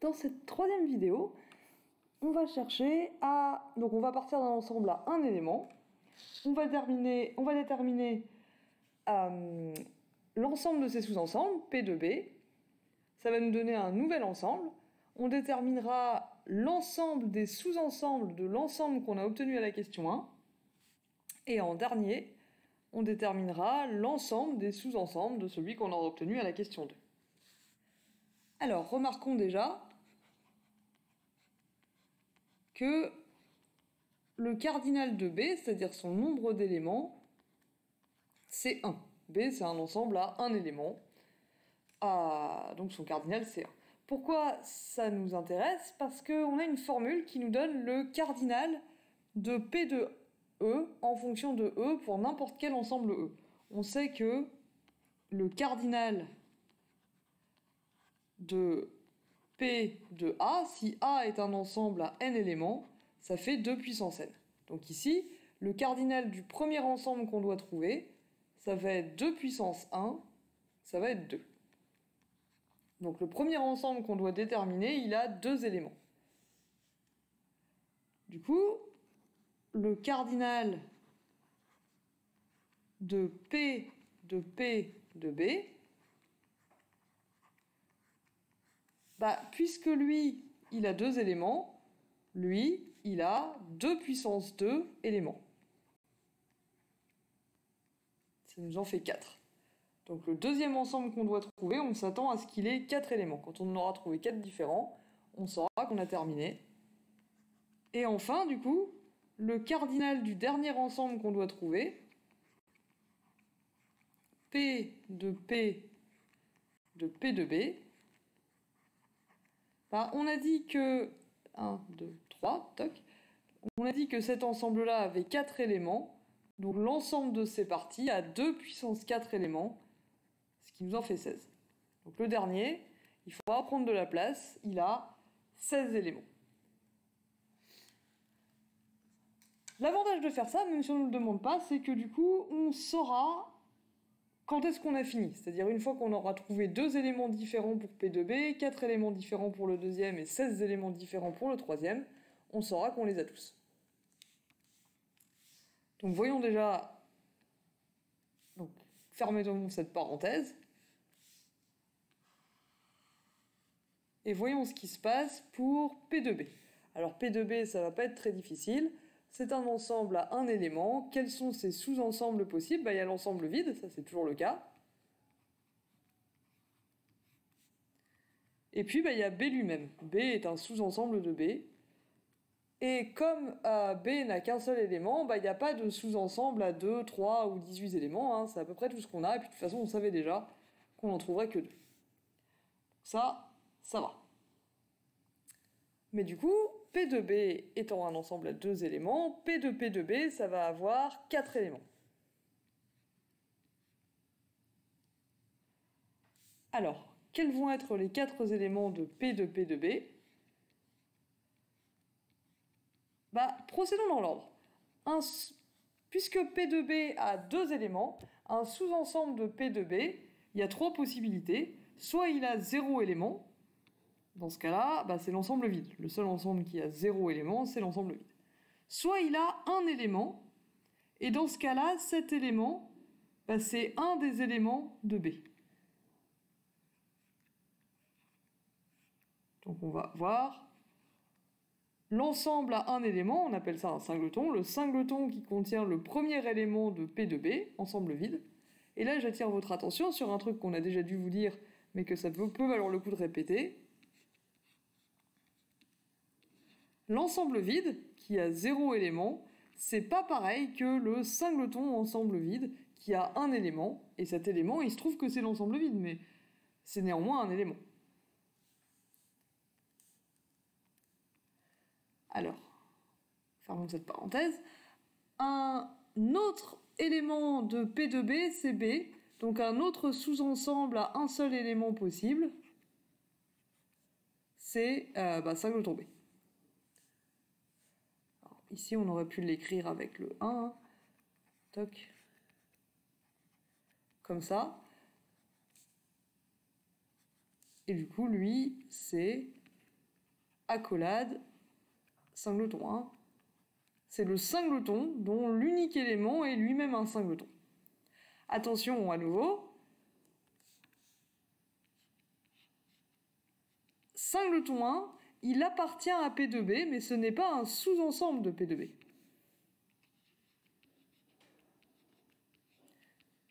Dans cette troisième vidéo, on va chercher à... Donc on va partir d'un ensemble à un élément. On va déterminer l'ensemble de ces sous-ensembles, P de B. Ça va nous donner un nouvel ensemble. On déterminera l'ensemble des sous-ensembles de l'ensemble qu'on a obtenu à la question 1. Et en dernier, on déterminera l'ensemble des sous-ensembles de celui qu'on aura obtenu à la question 2. Alors, remarquons déjà que le cardinal de B, c'est-à-dire son nombre d'éléments, c'est 1. B, c'est un ensemble à un élément. Donc son cardinal, c'est 1. Pourquoi ça nous intéresse? Parce qu'on a une formule qui nous donne le cardinal de P de E en fonction de E pour n'importe quel ensemble E. On sait que le cardinal de P de A, si A est un ensemble à n éléments, ça fait 2 puissance n. Donc ici, le cardinal du premier ensemble qu'on doit trouver, ça va être 2 puissance 1, ça va être 2. Donc le premier ensemble qu'on doit déterminer, il a 2 éléments. Du coup, le cardinal de P de B, puisque lui, il a 2 éléments, lui, il a 2 puissance 2 éléments. Ça nous en fait 4. Donc le deuxième ensemble qu'on doit trouver, on s'attend à ce qu'il ait 4 éléments. Quand on aura trouvé 4 différents, on saura qu'on a terminé. Et enfin, du coup, le cardinal du dernier ensemble qu'on doit trouver, P de P de B, on a dit que 1, 2, 3, toc. On a dit que cet ensemble-là avait 4 éléments, donc l'ensemble de ces parties a 2 puissance 4 éléments, ce qui nous en fait 16. Donc le dernier, il faudra prendre de la place, il a 16 éléments. L'avantage de faire ça, même si on ne le demande pas, c'est que du coup, on saura quand est-ce qu'on a fini. C'est-à-dire une fois qu'on aura trouvé 2 éléments différents pour P de B, 4 éléments différents pour le deuxième et 16 éléments différents pour le troisième, on saura qu'on les a tous. Donc voyons déjà... Donc, fermons cette parenthèse. Et voyons ce qui se passe pour P de B. Alors P de B, ça va pas être très difficile. C'est un ensemble à un élément. Quels sont ses sous-ensembles possibles? Il y a l'ensemble vide, ça c'est toujours le cas. Et puis il y a B lui-même. B est un sous-ensemble de B. Et comme B n'a qu'un seul élément, il n'y a pas de sous-ensemble à 2, 3 ou 18 éléments. C'est à peu près tout ce qu'on a. Et puis de toute façon, on savait déjà qu'on n'en trouverait que 2. Ça va. Mais du coup, P de B étant un ensemble à 2 éléments, P de B, ça va avoir 4 éléments. Alors, quels vont être les 4 éléments de P de B? Procédons dans l'ordre. Puisque P de B a 2 éléments, un sous-ensemble de P de B, il y a 3 possibilités. Soit il a 0 élément, dans ce cas-là, c'est l'ensemble vide. Le seul ensemble qui a 0 élément, c'est l'ensemble vide. Soit il a un élément, et dans ce cas-là, cet élément, c'est un des éléments de B. Donc on va voir l'ensemble à un élément, on appelle ça un singleton. Le singleton qui contient le premier élément de P de B, ensemble vide. Et là, j'attire votre attention sur un truc qu'on a déjà dû vous dire, mais que ça peut valoir le coup de répéter. L'ensemble vide, qui a 0 élément, c'est pas pareil que le singleton ensemble vide, qui a un élément, et cet élément, il se trouve que c'est l'ensemble vide, mais c'est néanmoins un élément. Alors, fermons cette parenthèse. Un autre élément de P de B, c'est B, donc un autre sous-ensemble à un seul élément possible, c'est singleton B. Alors, ici, on aurait pu l'écrire avec le 1, toc, comme ça. Et du coup, lui, c'est accolade, singleton 1. C'est le singleton dont l'unique élément est lui-même un singleton. Attention à nouveau. Singleton 1, il appartient à P2B, mais ce n'est pas un sous-ensemble de P2B.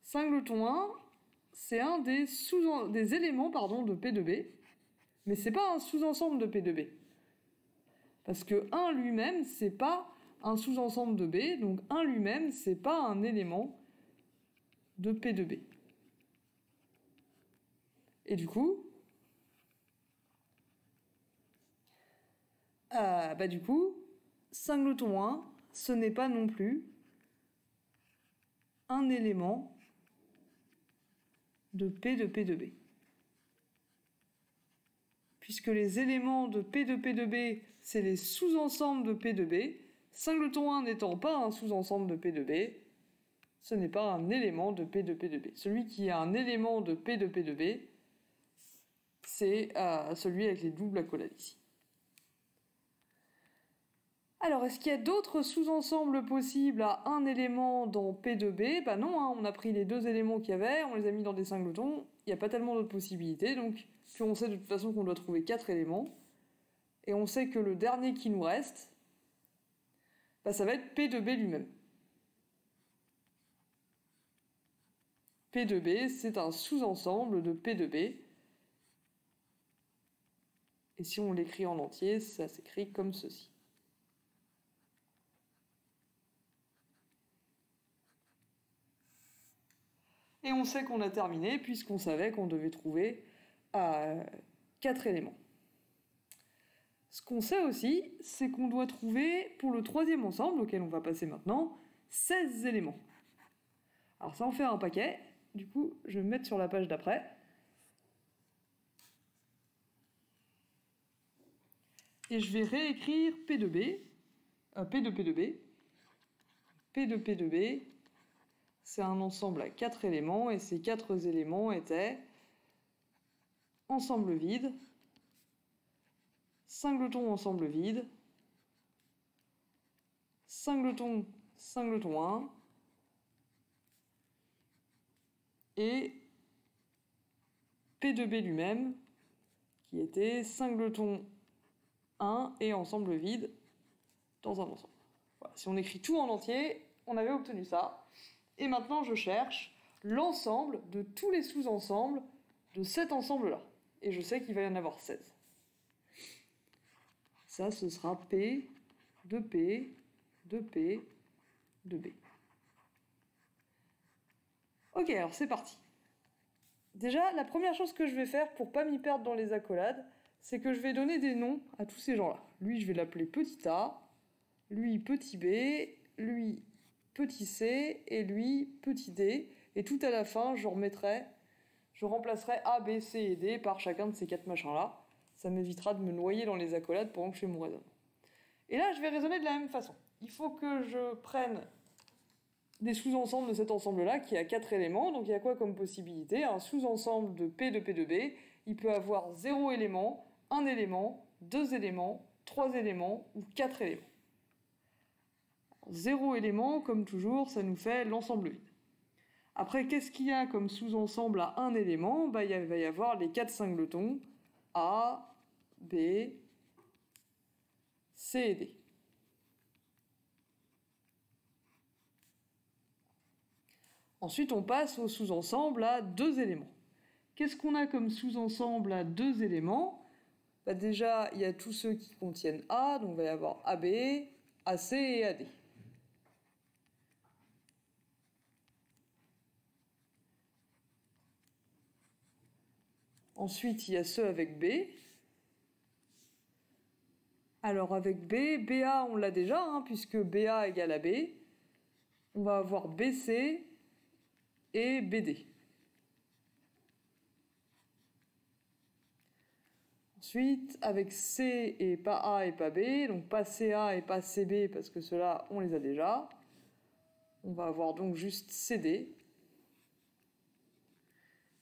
Singleton 1, c'est un des éléments de P2B, mais ce n'est pas un sous-ensemble de P2B. Parce que 1 lui-même, c'est pas un sous-ensemble de B, donc 1 lui-même, c'est pas un élément de P2B. Et du coup, singleton 1, ce n'est pas non plus un élément de P de P2B. Puisque les éléments de P de P2B, c'est les sous-ensembles de P2B, singleton 1 n'étant pas un sous-ensemble de P2B, ce n'est pas un élément de P de P2B. Celui qui est un élément de P de P2B, c'est celui avec les doubles accolades ici. Alors, est-ce qu'il y a d'autres sous-ensembles possibles à un élément dans P2B? Bah non, on a pris les deux éléments qu'il y avait, on les a mis dans des singletons, il n'y a pas tellement d'autres possibilités, donc puis on sait de toute façon qu'on doit trouver 4 éléments, et on sait que le dernier qui nous reste, ça va être P2B lui-même. P2B, c'est un sous-ensemble de P2B, et si on l'écrit en entier, ça s'écrit comme ceci. Et on sait qu'on a terminé puisqu'on savait qu'on devait trouver 4 éléments. Ce qu'on sait aussi, c'est qu'on doit trouver, pour le troisième ensemble, auquel on va passer maintenant, 16 éléments. Alors ça en fait un paquet, du coup je vais me mettre sur la page d'après. Et je vais réécrire P de B, P de P2B. P de P2B, c'est un ensemble à 4 éléments, et ces 4 éléments étaient ensemble vide, singleton ensemble vide, singleton 1, et P2B lui-même, qui était singleton 1 et ensemble vide dans un ensemble. Voilà. Si on écrit tout en entier, on avait obtenu ça. Et maintenant, je cherche l'ensemble de tous les sous-ensembles de cet ensemble-là. Et je sais qu'il va y en avoir 16. Ça, ce sera P, de P, de P, de B. Ok, alors c'est parti. Déjà, la première chose que je vais faire pour pas m'y perdre dans les accolades, c'est que je vais donner des noms à tous ces gens-là. Lui, je vais l'appeler petit a, lui, petit b, lui, petit c, et lui, petit d. Et tout à la fin, je remplacerai A, B, C et D par chacun de ces 4 machins-là. Ça m'évitera de me noyer dans les accolades pendant que je fais mon raisonnement. Et là, je vais raisonner de la même façon. Il faut que je prenne des sous-ensembles de cet ensemble-là qui a 4 éléments. Donc il y a quoi comme possibilité? Un sous-ensemble de P de P2B, il peut avoir 0 élément, 1 élément, 2 éléments, 3 éléments ou 4 éléments. 0 élément, comme toujours, ça nous fait l'ensemble vide. Après, qu'est-ce qu'il y a comme sous-ensemble à un élément? Il va y avoir les 4 singletons A, B, C et D. Ensuite, on passe au sous-ensemble à 2 éléments. Qu'est-ce qu'on a comme sous-ensemble à 2 éléments? Déjà, il y a tous ceux qui contiennent A, donc il va y avoir AB, AC et AD. Ensuite, il y a ceux avec B. Alors avec B, BA, on l'a déjà, puisque BA égale AB. On va avoir BC et BD. Ensuite, avec C et pas A et pas B, donc pas CA et pas CB, parce que ceux-là, on les a déjà. On va avoir donc juste CD.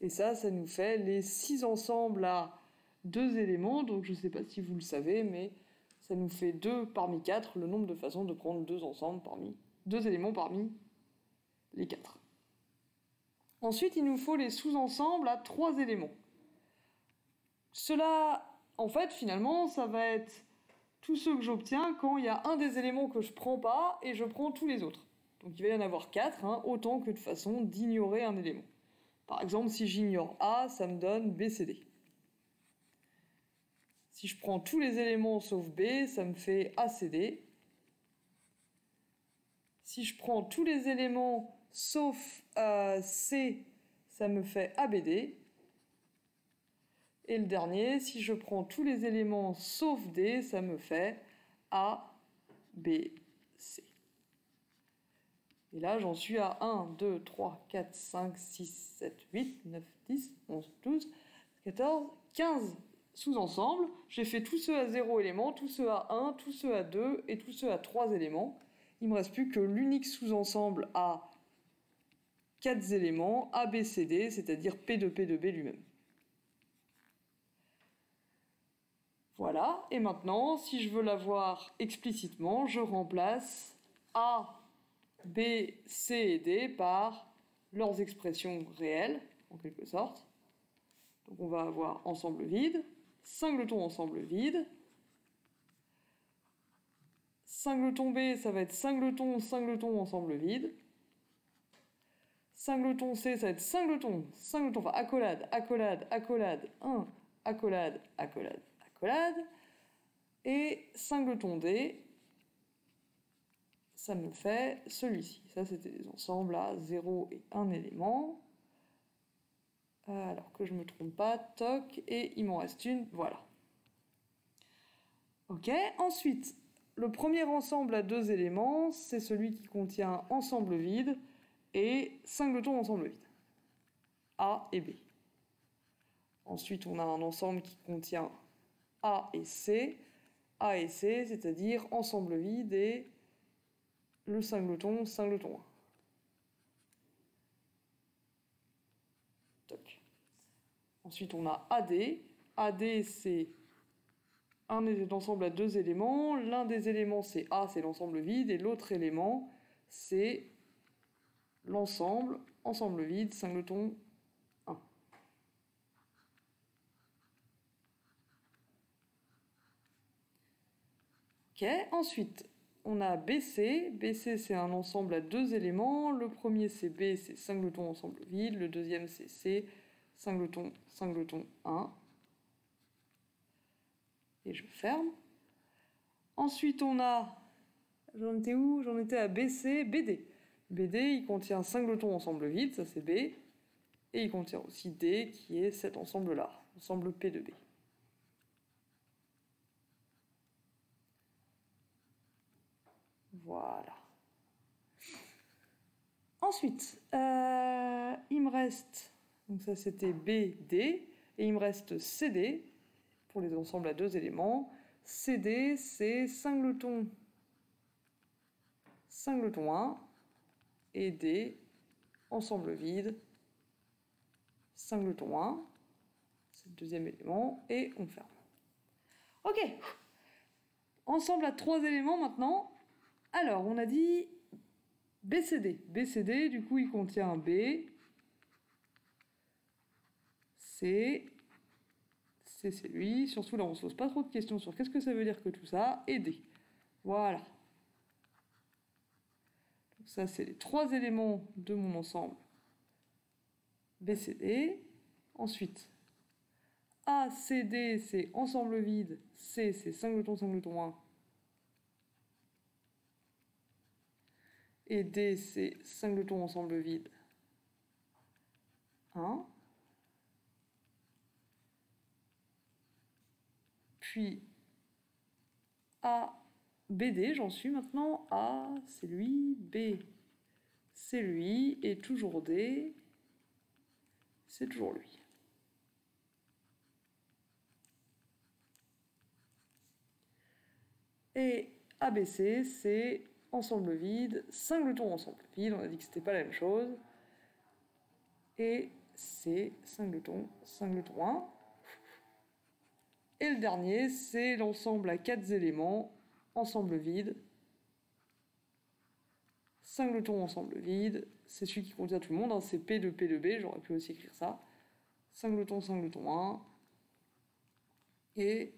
Et ça nous fait les 6 ensembles à 2 éléments, donc je ne sais pas si vous le savez, mais ça nous fait 2 parmi 4, le nombre de façons de prendre 2 ensembles parmi 2 éléments parmi les 4. Ensuite, il nous faut les sous-ensembles à 3 éléments. Cela, en fait, finalement, ça va être tous ceux que j'obtiens quand il y a un des éléments que je prends pas et je prends tous les autres. Donc il va y en avoir 4, autant que de façon d'ignorer un élément. Par exemple, si j'ignore A, ça me donne B, C, D. Si je prends tous les éléments sauf B, ça me fait A, C, D. Si je prends tous les éléments sauf C, ça me fait A, B, D. Et le dernier, si je prends tous les éléments sauf D, ça me fait A, B, C. Et là, j'en suis à 1, 2, 3, 4, 5, 6, 7, 8, 9, 10, 11, 12, 14, 15 sous-ensembles. J'ai fait tous ceux à 0 éléments, tous ceux à 1, tous ceux à 2 et tous ceux à 3 éléments. Il ne me reste plus que l'unique sous-ensemble à 4 éléments, A, B, C, D, c'est-à-dire P de P de B lui-même. Voilà, et maintenant, si je veux l'avoir explicitement, je remplace A, B, C et D par leurs expressions réelles, en quelque sorte. Donc on va avoir ensemble vide, singleton ensemble vide. Singleton B, ça va être singleton, singleton ensemble vide. Singleton C, ça va être singleton, singleton, enfin accolade, accolade, accolade, 1, accolade, accolade, accolade. Et singleton D, ça me fait celui-ci. Ça, c'était des ensembles à 0 et 1 élément. Alors que je ne me trompe pas, toc, et il m'en reste une, voilà. Ok, ensuite, le premier ensemble à 2 éléments, c'est celui qui contient ensemble vide et singleton ensemble vide. A et B. Ensuite, on a un ensemble qui contient A et C, c'est-à-dire ensemble vide et le singleton, singleton 1. Toc. Ensuite, on a AD. AD, c'est un ensemble à 2 éléments. L'un des éléments, c'est A, c'est l'ensemble vide, et l'autre élément, c'est l'ensemble, ensemble vide, singleton 1. Ok, ensuite, on a BC. BC, c'est un ensemble à 2 éléments. Le premier, c'est B, c'est singleton ensemble vide. Le deuxième, c'est C, singleton, singleton 1. Et je ferme. Ensuite, on a... J'en étais où? J'en étais à BC, BD. BD, il contient singleton ensemble vide, ça c'est B. Et il contient aussi D, qui est cet ensemble-là, ensemble P de B. Voilà. Ensuite, il me reste, donc ça c'était B, D, et il me reste CD, pour les ensembles à 2 éléments. CD, c'est singleton, singleton 1, et D, ensemble vide, singleton 1, c'est le deuxième élément, et on ferme. Ok, ensemble à 3 éléments maintenant. Alors, on a dit BCD. BCD, du coup, il contient B, C, C c'est lui. Surtout là, on ne se pose pas trop de questions sur qu'est-ce que ça veut dire que tout ça, et D. Voilà. Donc ça, c'est les 3 éléments de mon ensemble BCD. Ensuite, A, C, D, c'est ensemble vide. C, c'est singleton, singleton 1. Et D, c'est singleton ensemble vide 1. Puis A, BD, j'en suis maintenant. A, c'est lui. B, c'est lui. Et toujours D, c'est toujours lui. Et ABC, c'est ensemble vide, singleton ensemble vide. On a dit que c'était pas la même chose. Et c'est singleton, singleton 1. Et le dernier, c'est l'ensemble à 4 éléments, ensemble vide. Singleton ensemble vide, c'est celui qui contient tout le monde, hein, c'est P de P de B, j'aurais pu aussi écrire ça. Singleton 1. Et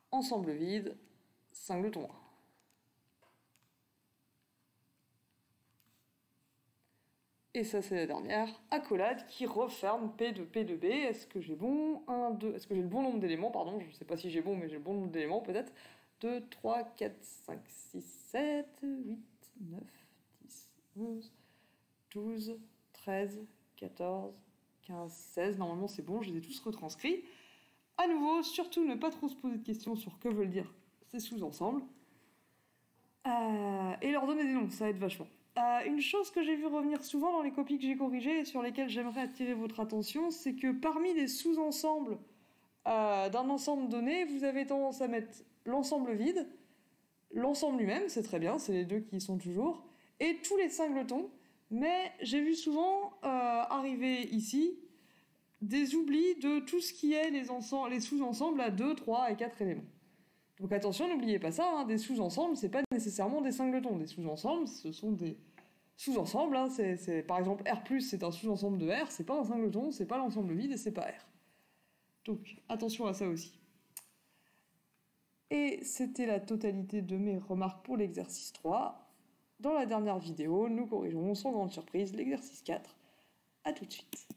ensemble vide, singleton 1. Et ça, c'est la dernière accolade qui referme P de P de B. Est-ce que j'ai bon 1, 2, est-ce que j'ai le bon nombre d'éléments? Pardon, je ne sais pas si j'ai bon, mais j'ai le bon nombre d'éléments peut-être. 2, 3, 4, 5, 6, 7, 8, 9, 10, 11, 12, 13, 14, 15, 16. Normalement, c'est bon, je les ai tous retranscrits. À nouveau, surtout ne pas trop se poser de questions sur que veulent dire ces sous-ensembles. Et leur donner des noms, ça aide vachement. Une chose que j'ai vu revenir souvent dans les copies que j'ai corrigées et sur lesquelles j'aimerais attirer votre attention, c'est que parmi les sous-ensembles d'un ensemble donné, vous avez tendance à mettre l'ensemble vide, l'ensemble lui-même, c'est très bien, c'est les deux qui y sont toujours, et tous les singletons, mais j'ai vu souvent arriver ici des oublis de tout ce qui est les sous-ensembles à 2, 3 et 4 éléments. Donc attention, n'oubliez pas ça, hein, des sous-ensembles, c'est pas nécessairement des singletons. Des sous-ensembles, ce sont des sous-ensembles. Hein, par exemple, R+, c'est un sous-ensemble de R, c'est pas un singleton, c'est pas l'ensemble vide et c'est pas R. Donc attention à ça aussi. Et c'était la totalité de mes remarques pour l'exercice 3. Dans la dernière vidéo, nous corrigerons sans grande surprise l'exercice 4. A tout de suite.